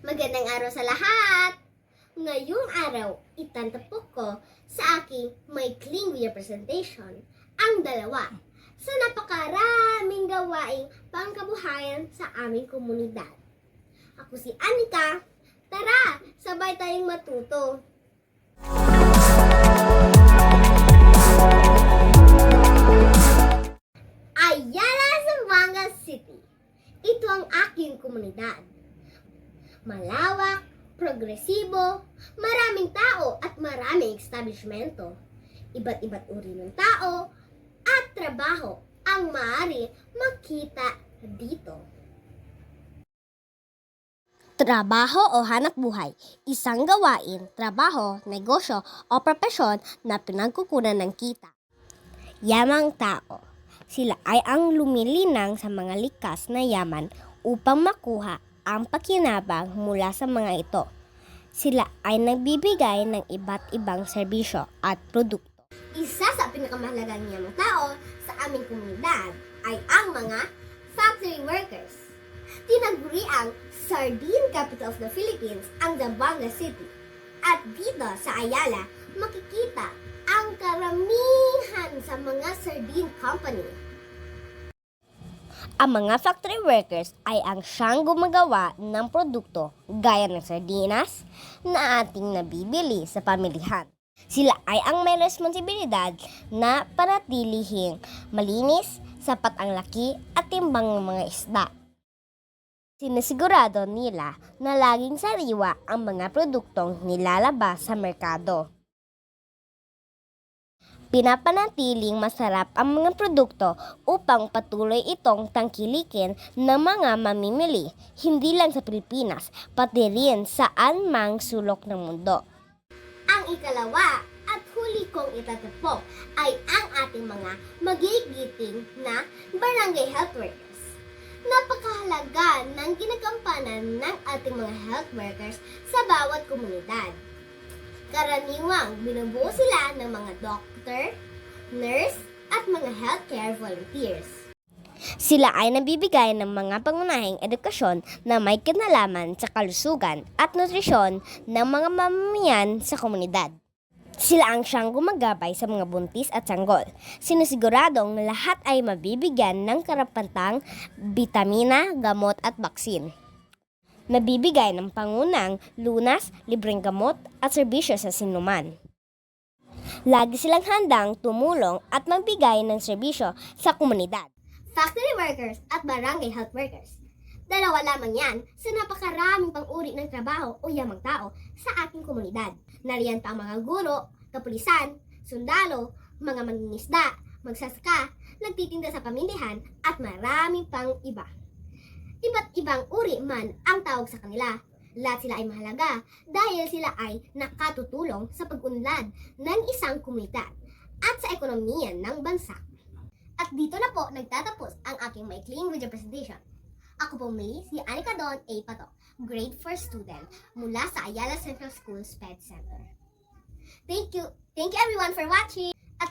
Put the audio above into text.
Magandang araw sa lahat! Ngayong araw, itatapok ko sa aking maikling video presentation ang dalawa sa napakaraming gawaing pangkabuhayan sa aming komunidad. Ako si Anika. Tara, sabay tayong matuto. Ayala, Zamboanga City. Ito ang aking komunidad. Malawak, progresibo, maraming tao at maraming establishmento. Iba't-iba't uri ng tao at trabaho ang maaari makita dito. Trabaho o hanap buhay, isang gawain, trabaho, negosyo o propesyon na pinagkukunan ng kita. Yamang tao, sila ay ang lumilinang sa mga likas na yaman upang makuha ang pakinabang mula sa mga ito. Sila ay nagbibigay ng iba't ibang serbisyo at produkto. Isa sa pinakamahalagang yamang tao sa aming komunidad ay ang mga factory workers. Tinaguri ang Sardine Capital of the Philippines ang Zamboanga City. At dito sa Ayala, makikita ang karamihan sa mga sardine company. Ang mga factory workers ay ang siyang gumagawa ng produkto gaya ng sardinas na ating nabibili sa pamilihan. Sila ay ang may responsibilidad na panatilihing malinis, sapat ang laki at timbang ng mga isda. Sinisigurado nila na laging sariwa ang mga produktong nilalabas sa merkado. Pinapanatiling masarap ang mga produkto upang patuloy itong tangkilikin ng mga mamimili, hindi lang sa Pilipinas, pati rin saan mang sulok ng mundo. Ang ikalawa at huli kong itatapok ay ang ating mga magigiting na barangay health workers. Napakahalaga ng ginagampanan ng ating mga health workers sa bawat komunidad. Karaniwang binubuo sila ng mga doctor, nurse, at mga healthcare volunteers. Sila ay nabibigay ng mga pangunahing edukasyon na may kinalaman sa kalusugan at nutrisyon ng mga mamamayan sa komunidad. Sila ang siyang gumagabay sa mga buntis at sanggol. Sinisiguradong lahat ay mabibigyan ng karapatang bitamina, gamot at baksin. Nabibigay ng pangunang lunas, libreng gamot at serbisyo sa sinuman. Lagi silang handang tumulong at magbigay ng serbisyo sa komunidad. Factory workers at barangay health workers. Dalawa lamang yan sa napakaraming pang-uri ng trabaho o yamang tao sa ating komunidad. Nariyan pa ang mga guro, kapulisan, sundalo, mga mangingisda, magsasaka, nagtitinda sa pamilihan at maraming pang iba. Iba't ibang uri man ang tawag sa kanila. Lahat sila ay mahalaga dahil sila ay nakatutulong sa pag-unlad ng isang komunidad at sa ekonomiya ng bansa. At dito na po nagtatapos ang aking maikling video presentation. Ako po muli si Anika Don A. Pato, grade 4 student mula sa Ayala Central School SPED Center. Thank you everyone for watching!